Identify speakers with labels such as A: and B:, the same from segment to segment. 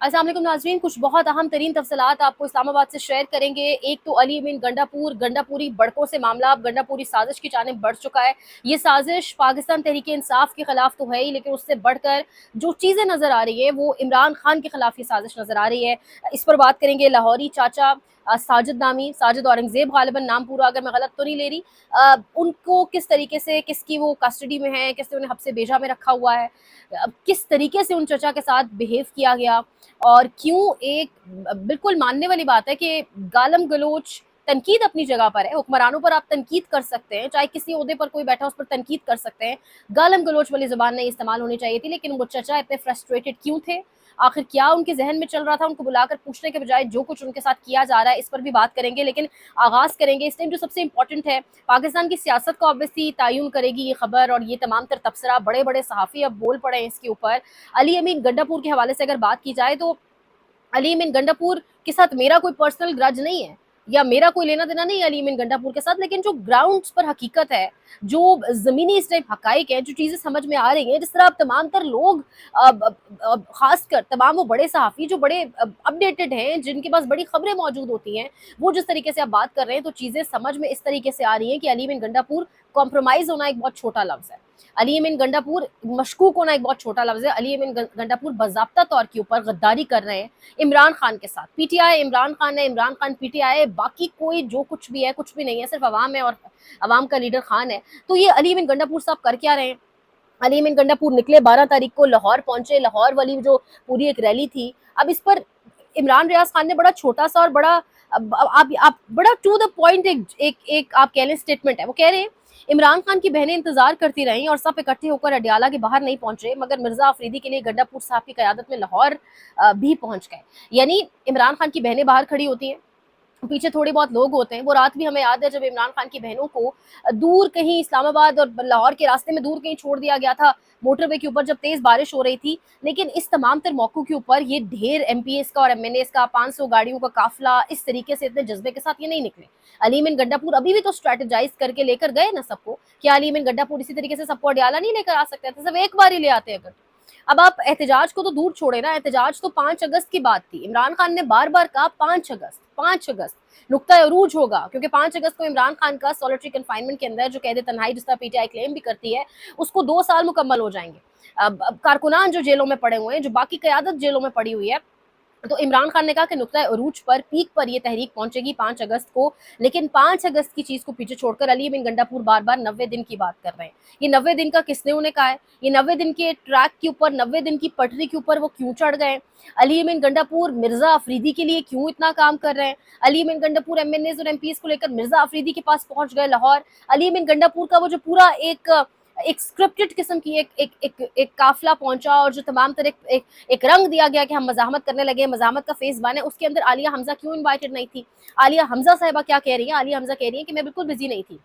A: अस्सलाम वालेकुम नाज़रीन, कुछ बहुत अहम तरीन तफसीलात आपको इस्लामाबाद से शेयर करेंगे। एक तो अली अमीन गंडापुरी बड़कों से मामला अब गंडापुरी साजिश की जानिब बढ़ चुका है। ये साजिश पाकिस्तान तहरीक इंसाफ के खिलाफ तो है ही, लेकिन उससे बढ़कर जो चीज़ें नज़र आ रही है वो इमरान खान के खिलाफ ये साजिश नज़र आ रही है। इस पर बात करेंगे। लाहौरी चाचा साजिद औरंगजेब गालिबन नाम पूरा, अगर मैं गलत तो नहीं ले रही, उनको किस तरीके से किसकी वो कस्टडी में है, किसने उन्हें हब्से भेजा में रखा हुआ है, किस तरीके से उन चचा के साथ बिहेव किया गया, और क्यों एक बिल्कुल मानने वाली बात है कि गालम गलोच तनकीद अपनी जगह पर है। हुक्मरानों पर आप तनकीद कर सकते हैं, चाहे किसी ओहदे पर कोई बैठा उस पर तनकीद कर सकते हैं। गालम गलोच वाली जुबान नहीं इस्तेमाल होनी चाहिए थी, लेकिन वो चचा इतने फ्रस्ट्रेटेड क्यों थे, आखिर क्या उनके जहन में चल रहा था, उनको बुलाकर पूछने के बजाय जो कुछ उनके साथ किया जा रहा है, इस पर भी बात करेंगे। लेकिन आगाज करेंगे इस टाइम जो सबसे इंपॉर्टेंट है, पाकिस्तान की सियासत को ऑब्वियसली तयन करेगी ये खबर और ये तमाम तर तबसरा। बड़े बड़े सहाफ़ी अब बोल पड़े हैं इसके ऊपर। अली अमीन गंडापुर के हवाले से अगर बात की जाए तो अली अमीन गंडापुर के साथ मेरा कोई पर्सनल ग्रज नहीं है या मेरा कोई लेना देना नहीं है अली अमीन गंडापुर के साथ, लेकिन जो ग्राउंड्स पर हकीकत है, जो ज़मीनी इस टाइप हकाइक है, जो चीज़ें समझ में आ रही हैं, जिस तरह अब तमाम तर लोग खासकर तमाम वो बड़े सहाफ़ी जो बड़े अपडेटेड हैं, जिनके पास बड़ी खबरें मौजूद होती हैं, वो जिस तरीके से आप बात कर रहे हैं, तो चीज़ें समझ में इस तरीके से आ रही हैं कि अली अमीन गंडापुर कॉम्प्रोमाइज़ होना एक बहुत छोटा लफ्ज़ है। अली अमीन गंडापुर मशकूक होना एक बहुत छोटा लफ्ज़ है। अली अमीन गंडापुर बाज़ाब्ता तौर के ऊपर गद्दारी कर रहे हैं इमरान खान के साथ। पीटीआई इमरान खान है, इमरान खान पीटीआई है, बाकी कोई जो कुछ भी है कुछ भी नहीं है, सिर्फ अवाम है और अवाम का लीडर खान है। तो ये अली अमीन गंडापुर साहब कर क्या रहे हैं? अली अमीन गंडापुर निकले 12 तारीख को, लाहौर पहुंचे। लाहौर वाली जो पूरी एक रैली थी, अब इस पर इमरान रियाज खान ने बड़ा छोटा सा और बड़ा आप बड़ा टू द पॉइंट एक आप कह लें स्टेटमेंट है। वो कह रहे हैं इमरान खान की बहनें इंतजार करती रहीं और सब इकट्ठे होकर अडियाला के बाहर नहीं पहुंचे, मगर मिर्जा अफरीदी के लिए गंडापुर साहब की कयादत में लाहौर भी पहुंच गए। यानी इमरान खान की बहनें बाहर खड़ी होती हैं, पीछे थोड़े बहुत लोग होते हैं। वो रात भी हमें याद है जब इमरान खान की बहनों को दूर कहीं इस्लामाबाद और लाहौर के रास्ते में दूर कहीं छोड़ दिया गया था, मोटरवे के ऊपर, जब तेज बारिश हो रही थी। लेकिन इस तमाम तर मौकों के ऊपर ये ढेर एमपीएस का और एमएनएस का 500 गाड़ियों का काफिला इस तरीके से इतने जज्बे के साथ ये नहीं निकले। अली अमीन गंडापुर अभी भी तो स्ट्रेटेजाइज करके लेकर गए ना सबको। क्या अली अमीन गंडापुर इसी तरीके से सबको अडियाला नहीं लेकर आ सकते थे? सब एक बार ही ले आते अगर। अब आप एहतजाज को तो दूर छोड़े ना, एहतजाज तो 5 अगस्त की बात थी। इमरान खान ने बार बार कहा 5 अगस्त, 5 अगस्त नुक्ता अरूज होगा, क्योंकि 5 अगस्त को इमरान खान का सॉलिटरी कन्फाइनमेंट के अंदर जो कैद तन्हाई, जिसका पीटीआई क्लेम भी करती है, उसको 2 साल मुकम्मल हो जाएंगे। अब कारकुनान जो जेलों में पड़े हुए हैं, जो बाकी क़यादत जेलों में पड़ी हुई है, तो इमरान खान ने कहा कि नुक्ता अरूज पर, पीक पर ये तहरीक पहुंचेगी 5 अगस्त को। लेकिन 5 अगस्त की चीज को पीछे छोड़कर अली अमीन गंडापुर बार बार 90 दिन की बात कर रहे हैं। ये 90 दिन का किसने उन्हें कहा है? ये 90 दिन के ट्रैक के ऊपर, 90 दिन की पटरी के ऊपर वो क्यों चढ़ गए? अली अमीन गंडापुर मिर्जा अफरीदी के लिए क्यों इतना काम कर रहे हैं? अली अमीन गंडापुर एमएनएस और एमपीएस को लेकर मिर्जा अफरीदी के पास पहुंच गए लाहौर। अली अमीन गंडापुर का वो जो पूरा एक स्क्रिप्टेड किस्म की एक काफिला पहुंचा और जो तमाम तरह एक रंग दिया गया कि हम मज़ाहमत करने लगे, मज़ाहमत का फेज़ 1 है, उसके अंदर आलिया हमजा क्यों इनवाइटेड नहीं थी? आलिया हमजा साहिबा क्या कह रही हैं? आलिया हमजा कह रही हैं कि मैं बिल्कुल बिजी नहीं थी,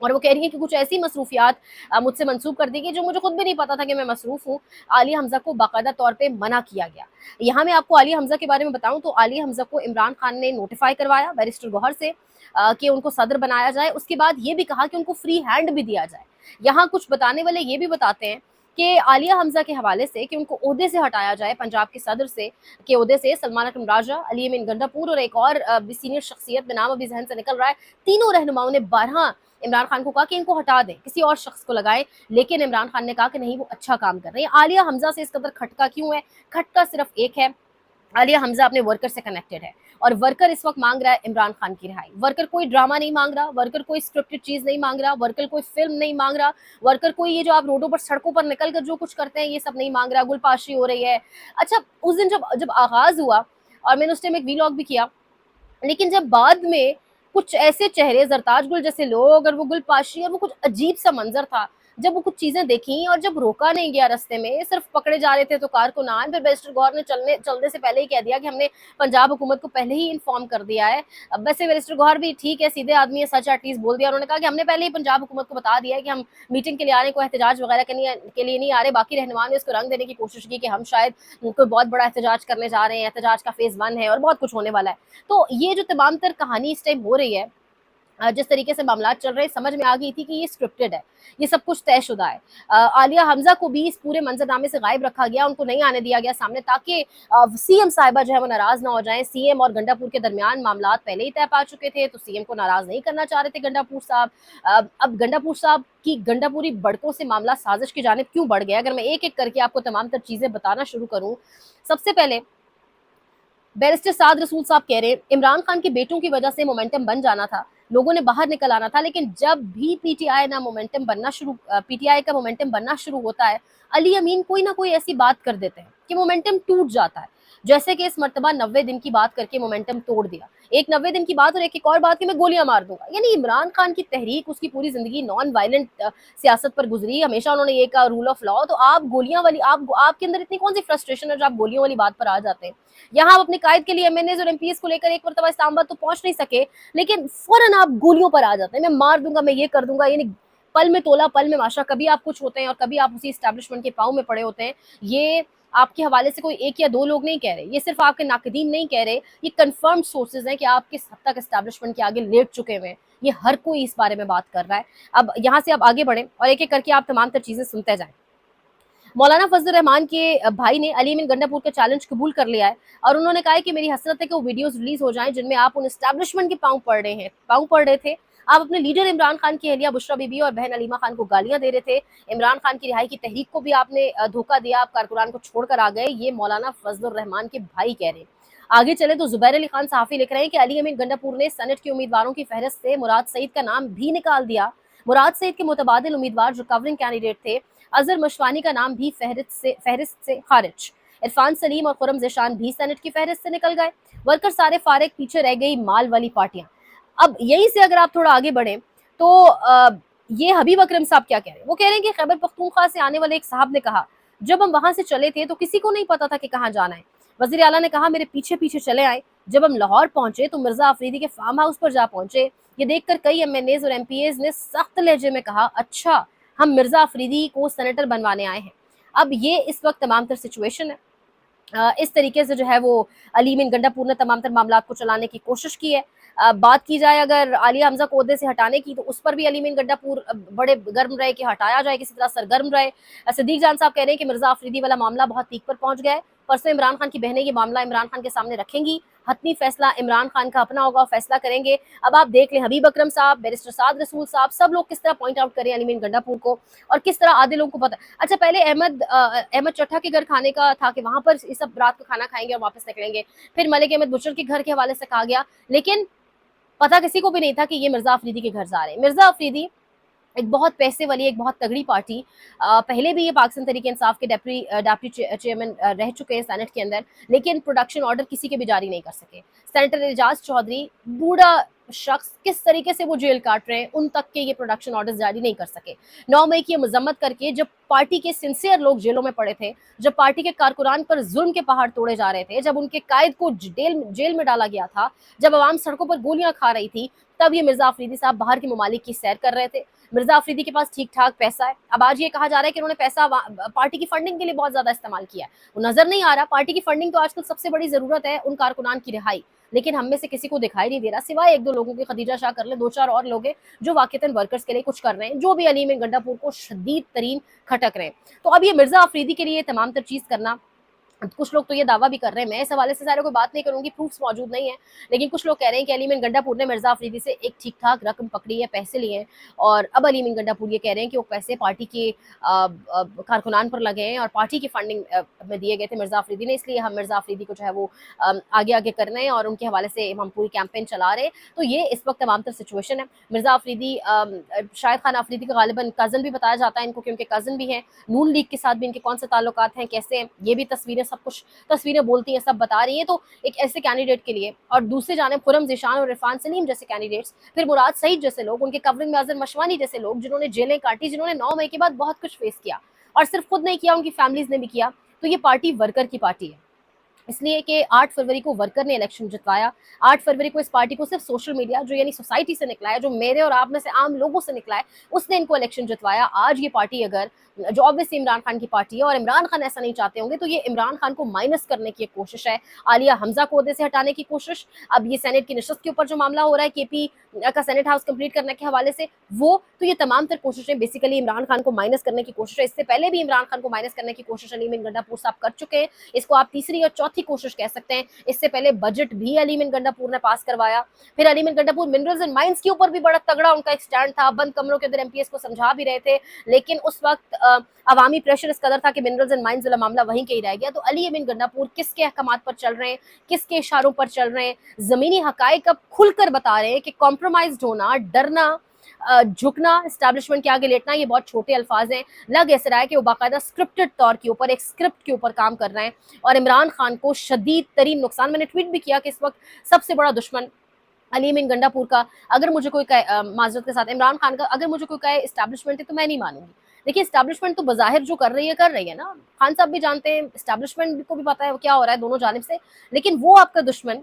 A: और वो कह रही है कि कुछ ऐसी मसरूफियात मुझसे मंसूब कर दी गई जो मुझे खुद भी नहीं पता था कि मैं मसरूफ हूँ। आलिया हमजा को बाकायदा तौर पे मना किया गया। यहाँ मैं आपको आलिया हमजा के बारे में बताऊँ तो आलिया हमजा को इमरान खान ने नोटिफाई करवाया बैरिस्टर गौहर से कि उनको सदर बनाया जाए। उसके बाद ये भी कहा कि उनको फ्री हैंड भी दिया जाए। यहाँ कुछ बताने वाले ये भी बताते हैं कि आलिया हमजा के हवाले से कि उनको ओहदे से हटाया जाए, पंजाब के सदर से के ओहदे से, सलमान अकरम राजा, अली अमीन गंडापुर और एक और सीनियर शख्सियत में नाम अभी जहन से निकल रहा है, तीनों रहनुमाओं ने 12 इमरान खान को कहा कि इनको हटा दें, किसी और शख्स को लगाएं। लेकिन इमरान खान ने कहा कि नहीं, वो अच्छा काम कर रहे हैं। आलिया हमजा से इस कदर खटका क्यों है? खटका सिर्फ एक है, आलिया हमजा अपने वर्कर से कनेक्टेड है और वर्कर इस वक्त मांग रहा है इमरान खान की रिहाई। वर्कर कोई ड्रामा नहीं मांग रहा, वर्कर कोई स्क्रिप्टेड चीज नहीं मांग रहा, वर्कर कोई फिल्म नहीं मांग रहा, वर्कर कोई ये जो आप रोडों पर सड़कों पर निकल कर जो कुछ करते हैं ये सब नहीं मांग रहा। गुलपाशी हो रही है। अच्छा, उस दिन जब जब आगाज हुआ और मैंने उस टाइम एक वीलॉग भी किया, लेकिन जब बाद में कुछ ऐसे चेहरे, जरताज गुल जैसे लोग और वो गुलपाशी और वो कुछ अजीब सा मंजर था, जब वो कुछ चीजें देखी और जब रोका नहीं गया रास्ते में, सिर्फ पकड़े जा रहे थे तो कारकुनान, फिर बैरिस्टर गौहर ने चलने से पहले ही कह दिया कि हमने पंजाब हुकूमत को पहले ही इन्फॉर्म कर दिया है। अब वैसे बैरिस्टर गौहर भी ठीक है, सीधे आदमी है, सच एटलीस्ट बोल दिया। उन्होंने कहा कि हमने पहले ही पंजाब हुकूमत को बता दिया है कि हम मीटिंग के लिए आ रहे, कोई एहतजाज वगैरह के लिए नहीं आ रहे। बाकी रहनुमा ने इसको रंग देने की कोशिश की कि हम शायद कोई बहुत बड़ा एहतजाज करने जा रहे हैं, एहतजाज का फेज 1 है और बहुत कुछ होने वाला है। तो ये जो तमाम तर कहानी इस टाइम हो रही है, जिस तरीके से मामला चल रहे समझ में आ गई थी कि ये स्क्रिप्टेड है, ये सब कुछ तयशुदा है। आलिया हमजा को भी इस पूरे मंजरनामे से गायब रखा गया, उनको नहीं आने दिया गया सामने, ताकि सीएम साहिबा जो है वो नाराज ना हो जाएं। सीएम और गंडापुर के दरमियान मामला पहले ही तय पा चुके थे, तो सीएम को नाराज नहीं करना चाह रहे थे गंडापुर साहब। अब गंडापुर साहब की गंडापुरी बड़कों से मामला साजिश की जानिब क्यों बढ़ गया, अगर मैं एक एक करके आपको तमाम तर चीजें बताना शुरू करूं। सबसे पहले बैरिस्टर साद रसूल साहब कह रहे हैं इमरान खान के बेटों की वजह से मोमेंटम बन जाना था, लोगों ने बाहर निकल आना था, लेकिन जब भी पीटीआई का मोमेंटम बनना शुरू होता है, अली अमीन कोई ना कोई ऐसी बात कर देते हैं कि मोमेंटम टूट जाता है। जैसे कि इस मर्तबा 90 दिन की बात करके मोमेंटम तोड़ दिया। एक 90 दिन की बात और एक और बात कि मैं गोलियां मार दूंगा। यानी इमरान खान की तहरीक, उसकी पूरी जिंदगी नॉन वायलेंट सियासत पर गुजरी, हमेशा उन्होंने ये कहा रूल ऑफ लॉ, तो आप गोलियां वाली आपके अंदर इतनी कौन सी फ्रस्ट्रेशन है जो आप गोलियों वाली बात पर आ जाते हैं। यहाँ आप अपने कायद के लिए एमएनएज और एमपीएस को लेकर एक मरतबा इस्लामाबाद तो पहुंच नहीं सके, लेकिन फौरन आप गोलियों पर आ जाते हैं, मैं मार दूंगा, मैं ये कर दूंगा। यानी पल में तोला पल में माशा, कभी आप कुछ होते हैं और कभी आप उसी एस्टेब्लिशमेंट के पांव में पड़े होते हैं। ये आपके हवाले से कोई एक या दो लोग नहीं कह रहे, ये सिर्फ आपके नाकदीन नहीं कह रहे, ये कंफर्म्ड सोर्सेज हैं कि आप किस हद तक एस्टेब्लिशमेंट के आगे लेट चुके हुए हैं। ये हर कोई इस बारे में बात कर रहा है। अब यहाँ से आप आगे बढ़ें और एक एक करके आप तमाम तर चीजें सुनते जाएं। मौलाना फजल रहमान के भाई ने अली अमीन गंडापुर का चैलेंज कबूल कर लिया है और उन्होंने कहा है कि मेरी हसरत है कि वो वीडियोस रिलीज हो जाएं जिनमें आप उन एस्टैब्लिशमेंट के पांव पड़ रहे थे। आप अपने लीडर इमरान खान की अहलिया बुशरा बीबी और बहन अलीमा खान को गालियां दे रहे थे। इमरान खान की रिहाई की तहरीक को भी आपने धोखा दिया, आप कारकुनान को छोड़कर आ गए। ये मौलाना फजल रहमान के भाई कह रहे हैं। आगे चले तो जुबैर अली खान सहाफी लिख रहे हैं कि अली अमीन गंडापुर ने सेनेट के उम्मीदवारों की फहरिस्त से मुराद सईद का नाम भी निकाल दिया। मुराद सईद के मुतबादिल उम्मीदवार जो कवरिंग कैंडिडेट थे, अजहर मशवानी का नाम भी फहरिस्त से खारिज। इरफान सलीम और खुरम ज़ेशान भी सेनेट की फहरिस्त से निकल गए। वर्कर सारे फारिग, पीछे रह गई माल वाली पार्टियां। अब यहीं से अगर आप थोड़ा आगे बढ़े तो ये हबीब अकरम साहब क्या कह रहे हैं, वो कह रहे हैं कि खैबर पख्तूनख्वा से आने वाले एक साहब ने कहा जब हम वहां से चले थे तो किसी को नहीं पता था कि कहाँ जाना है। वजीर आला ने कहा मेरे पीछे पीछे चले आए। जब हम लाहौर पहुंचे तो मिर्जा अफरीदी के फार्म हाउस पर जा पहुंचे। ये देखकर कई एमएनएज और एमपीएज ने सख्त लहजे में कहा अच्छा हम मिर्जा अफरीदी को सेनेटर बनवाने आए हैं। अब ये इस वक्त तमाम तर सिचुएशन है। इस तरीके से जो है वो अली अमीन गंडापुर ने तमाम तर मामला को चलाने की कोशिश की है। बात की जाए अगर आलिया हमजा को ओहदे से हटाने की, तो उस पर भी अली अमीन गंडापुर बड़े गर्म रहे कि हटाया जाए, किसी तरह सरगर्म रहे। सिद्दीक जान साहब कह रहे हैं कि मिर्जा अफरीदी वाला मामला बहुत पीक पर पहुंच गया है। परसों इमरान खान की बहनें ये मामला इमरान खान के सामने रखेंगी, हतमी फैसला इमरान खान का अपना होगा, फैसला करेंगे। अब आप देख लें हबीब अकरम साहब, बैरिस्टर साद रसूल साहब, सब लोग किस तरह पॉइंट आउट करें अली अमीन गंडापुर को और किस तरह आधे लोगों को पता। अच्छा पहले अहमद चट्ठा के घर खाने का था कि वहां पर इस सब रात को खाना खाएंगे और वापस निकलेंगे। फिर मलिक अहमद बुशर के घर के हवाले से कहा गया, लेकिन पता किसी को भी नहीं था कि ये मिर्जा अफरीदी के घर जा रहे हैं। मिर्जा अफरीदी एक बहुत पैसे वाली, एक बहुत तगड़ी पार्टी, पहले भी ये पाकिस्तान तहरीक इंसाफ के डेप्टी चेयरमैन रह चुके हैं सेनेट के अंदर, लेकिन प्रोडक्शन ऑर्डर किसी के भी जारी नहीं कर सके। सेनेटर एजाज चौधरी, बूढ़ा शख्स, किस तरीके से वो जेल काट रहे हैं, उन तक के ये प्रोडक्शन ऑर्डर जारी नहीं कर सके। 9 मई की मजम्मत करके जब पार्टी के सिंसियर लोग जेलों में पड़े थे, जब पार्टी के कारकुनान पर जुल्म के पहाड़ तोड़े जा रहे थे, जब उनके कायद को जेल में डाला गया था, जब आवाम सड़कों पर गोलियां खा रही थी, तब ये मिर्जा अफरीदी साहब बाहर के ममालिक की सैर कर रहे थे। मिर्जा अफरीदी के पास ठीक ठाक पैसा है। अब आज ये कहा जा रहा है कि उन्होंने पैसा पार्टी की फंडिंग के लिए बहुत ज्यादा इस्तेमाल किया है, वो नजर नहीं आ रहा। पार्टी की फंडिंग तो आजकल सबसे बड़ी जरूरत है उन कारकुनान की रिहाई, लेकिन हम में से किसी को दिखाई नहीं दे रहा, सिवाय एक दो लोगों के। खदीजा शाह कर ले, दो चार और लोग हैं जो वाकईतन वर्कर्स के लिए कुछ कर रहे हैं, जो भी अली अमीन गंडापुर को शदीद तरीन खटक रहे हैं। तो अब ये मिर्जा अफरीदी के लिए तमाम तर चीज करना, कुछ लोग तो ये दावा भी कर रहे हैं, मैं इस हवाले से सारे कोई बात नहीं करूंगी, प्रूफ्स मौजूद नहीं है, लेकिन कुछ लोग कह रहे हैं कि अली अमीन गंडापुर ने मिर्जा अफरीदी से एक ठीक ठाक रकम पकड़ी है, पैसे लिए हैं, और अब अली अमीन गंडापुर ये कह रहे हैं कि वो पैसे पार्टी के कारकुनान पर लगे हैं और पार्टी की फंडिंग में दिए गए थे मिर्जा अफरीदी ने, इसलिए हम मिर्जा अफरीदी को जो है वो आगे आगे कर रहे हैं और उनके हवाले से हम पूरी कैंपेन चला रहे हैं। तो ये इस वक्त तमाम तर सिचुएशन है। मिर्जा अफरीदी शाहिद खान अफरीदी का गालिबन कज़न भी बताया जाता है इनको, क्योंकि कज़न भी हैं, नून लीग के साथ भी इनके कौन से ताल्लुकात हैं, कैसे हैं, ये भी तस्वीरें, सब कुछ तस्वीरें बोलती हैं, सब बता रही हैं। तो एक ऐसे कैंडिडेट के लिए, और दूसरी जानिब खुरम ज़ेशान और इरफान सलीम जैसे कैंडिडेट्स, फिर मुराद सईद जैसे लोग, उनके कवरिंग में अजहर मशवानी जैसे लोग, जिन्होंने जेलें काटी, जिन्होंने 9 मई के बाद बहुत कुछ फेस किया, और सिर्फ खुद नहीं किया, उनकी फैमिलीज ने भी किया। तो ये पार्टी वर्कर की पार्टी है, इसलिए कि 8 फरवरी को वर्कर ने इलेक्शन जितवाया। 8 फरवरी को इस पार्टी को सिर्फ सोशल मीडिया, जो यानी सोसाइटी से निकला है, जो मेरे और आप में से आम लोगों से निकला है, उसने इनको इलेक्शन जितवाया। आज ये पार्टी अगर, जो ऑब्वियसली इमरान खान की पार्टी है और इमरान खान ऐसा नहीं चाहते होंगे, तो ये इमरान खान को माइनस करने की एक कोशिश है। आलिया हमजा को ओहदे से हटाने की कोशिश। अब ये सेनेट की नशस्त के ऊपर जो मामला हो रहा है, केपी का सेनेट हाउस कंप्लीट करने के हवाले से, वो तो ये तमाम तर कोशिशें बेसिकली इमरान खान को माइनस करने की कोशिश है। इससे पहले भी इमरान खान को माइनस करने की कोशिश अली मीन गंडापुर साहब कर चुके हैं, इसको आप तीसरी और चौथी कोशिश कह सकते हैं। इससे पहले बजट भी अली मीन गंडापुर ने पास करवाया, फिर Ali mean Gandapur minerals and mines के ऊपर भी बड़ा तगड़ा उनका एक स्टैंड था, बंद कमरों के अंदर एमपीएस को समझा भी रहे थे, लेकिन उस वक्त अवामी प्रेशर इस कदर था कि मिनरल्स एंड माइंस वाला मामला वहीं के ही रह गया। तो अली मीन गंडापुर किसके अहकामात पर चल रहे हैं, किसके इशारों पर चल रहे हैं, जमीनी हकायक अब खुलकर बता रहे हैं कि कॉम्प्रोमाइज होना, डरना, झुकना, एस्टैब्लिशमेंट के आगे लेटना, ये बहुत छोटे अल्फाज हैं। लग ऐसा रहा है कि वो बाकायदा स्क्रिप्टेड तौर के ऊपर, एक स्क्रिप्ट के ऊपर काम कर रहे हैं और इमरान खान को शदीद तरीन नुकसान, मैंने ट्वीट भी किया कि इस वक्त सबसे बड़ा दुश्मन अली मीन गंडापुर का, अगर मुझे कोई कहे, माजरत के साथ इमरान खान का, अगर मुझे कोई कहे इस्टेब्लिशमेंट है तो मैं नहीं मानूंगी। देखिए इस्टेब्लिशमेंट तो बज़ाहिर जो कर रही है ना, खान साहब भी जानते हैं, इस्टेब्लिशमेंट को भी पता है क्या हो रहा है दोनों जानिब से, लेकिन वो आपका दुश्मन,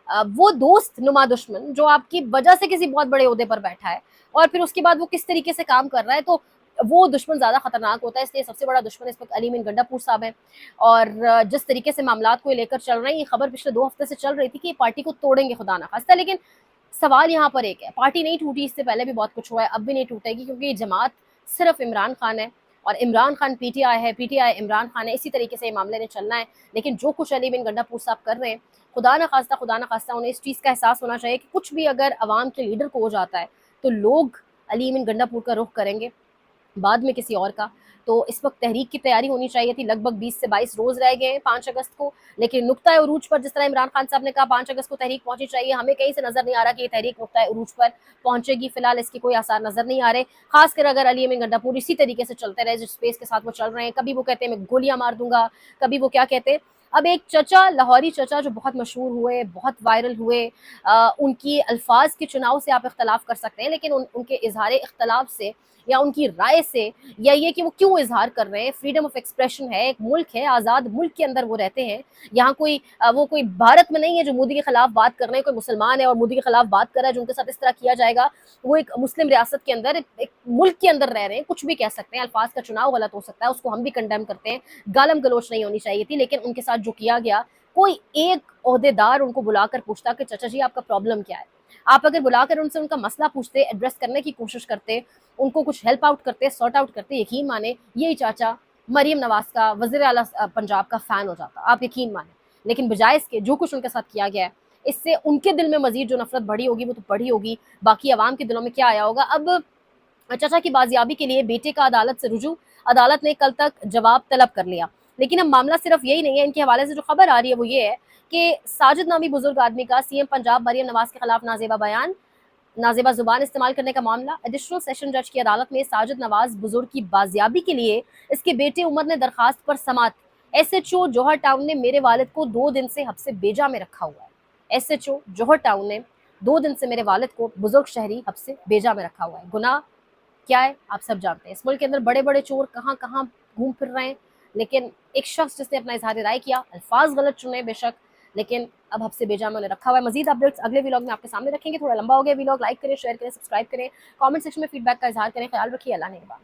A: वो दोस्त नुमा दुश्मन जो आपकी वजह से किसी बहुत बड़े ओहदे पर बैठा है और फिर उसके बाद वो किस तरीके से काम कर रहा है, तो वो दुश्मन ज़्यादा खतरनाक होता है। इसलिए सबसे बड़ा दुश्मन इस वक्त अली मीन गंडापुर साहब है। और जिस तरीके से मामलात को लेकर चल रहे हैं, ये खबर पिछले 2 हफ्ते से चल रही थी कि ये पार्टी को तोड़ेंगे खुदा ना खास्ता, लेकिन सवाल यहाँ पर एक है, पार्टी नहीं टूटी, इससे पहले भी बहुत कुछ हुआ है, अब भी नहीं टूटेगी, क्योंकि ये जमात सिर्फ इमरान खान है और इमरान खान पीटीआई है, पीटीआई इमरान खान है, इसी तरीके से ये मामले ने चलना है। लेकिन जो कुछ अली बिन गंडापुर साहब कर रहे हैं, खुदा ना खास्ता उन्हें इस चीज़ का एहसास होना चाहिए कि कुछ भी अगर अवाम के लीडर को हो जाता है तो लोग अली बिन गंडापुर का रुख करेंगे, बाद में किसी और का। तो इस वक्त तहरीक की तैयारी होनी चाहिए थी, लगभग 20 से 22 रोज़ रह गए हैं 5 अगस्त को, लेकिन नुक्ता उरूज पर जिस तरह इमरान खान साहब ने कहा 5 अगस्त को तहरीक पहुंचनी चाहिए, हमें कहीं से नज़र नहीं आ रहा कि ये तहरीक नुक्ता उरूज पर पहुंचेगी। फिलहाल इसके कोई आसार नज़र नहीं आ रहे, खासकर अगर अली अमीन गंडापुर इसी तरीके से चलते रहे जिस स्पेस के साथ वो चल रहे हैं। कभी वो कहते हैं मैं गोलियां मार दूंगा, कभी वो क्या कहते हैं। अब एक चचा, लाहौरी चचा जो बहुत मशहूर हुए, बहुत वायरल हुए, उनकी अल्फाज के चुनाव से आप इख्तलाफ कर सकते हैं, लेकिन उनके इजहार इख्तलाफ से या उनकी राय से, या ये कि वो क्यों इजहार कर रहे हैं, फ्रीडम ऑफ एक्सप्रेशन है, एक मुल्क है, आज़ाद मुल्क के अंदर वो रहते हैं। यहाँ कोई वो कोई भारत में नहीं है जो मोदी के खिलाफ बात कर रहे हैं, कोई मुसलमान है और मोदी के खिलाफ बात कर रहा है जो उनके साथ इस तरह किया जाएगा। वो एक मुस्लिम रियासत के अंदर, एक मुल्क के अंदर रह रहे हैं, कुछ भी कह सकते हैं, अल्फाज का चुनाव गलत हो सकता है, उसको हम भी कंडेम करते हैं, गालम गलोच नहीं होनी चाहिए थी, लेकिन उनके साथ जो किया गया, कोई एक ओहदेदार उनको बुलाकर पूछता कि चाचा जी आपका प्रॉब्लम क्या है। आप अगर बुलाकर उनसे उनका मसला पूछते, एड्रेस करने की कोशिश करते, उनको कुछ हेल्प आउट करते, सॉर्ट आउट करते, यकीन माने यही चाचा मरियम नवाज का, वज़ीर आला पंजाब का फ़ैन हो जाता, आप यकीन माने। लेकिन बजाय इसके जो कुछ उनके साथ किया गया है, इससे उनके दिल में मज़ीद जो नफ़रत बढ़ी होगी वो तो बढ़ी होगी, बाकी अवाम के दिलों में क्या आया होगा। अब चाचा की बाजियाबी के लिए बेटे का अदालत से रुजू, अदालत ने कल तक जवाब तलब कर लिया। लेकिन अब मामला सिर्फ यही नहीं है, इनके हवाले से जो खबर आ रही है वो ये है कि साजिद नामी बुजुर्ग आदमी का सीएम पंजाब मरियम नवाज के खिलाफ नाजेबा बयान, नाजेबा जुबान इस्तेमाल करने का मामला। एडिशनल सेशन जज की अदालत में साजिद नवाज बुजुर्ग की बाजियाबी के लिए इसके बेटे उमर ने दरखास्त पर समात। एसएचओ जौहर टाउन ने मेरे वालिद को 2 दिन से हब्से बेजा में रखा हुआ है। एसएचओ जौहर टाउन ने 2 दिन से मेरे वालिद को बुजुर्ग शहरी हब्से बेजा में रखा हुआ है। गुनाह क्या है आप सब जानते हैं। इस मुल्क के अंदर बड़े बड़े चोर कहाँ कहाँ घूम फिर रहे हैं, लेकिन एक शख्स जिसने अपना इजहार राय किया, अल्फाज गलत चुने बेशक, लेकिन अब हब्से बेजा में उन्हें रखा हुआ है। मजीद अपडेट्स अगले व्लॉग में आपके सामने रखेंगे। थोड़ा लंबा हो गया व्लॉग, लाइक करें, शेयर करें, सब्सक्राइब करें, कमेंट सेक्शन में फीडबैक का इजहार करें। ख्याल रखिए, अल्लाह ने निगहबान।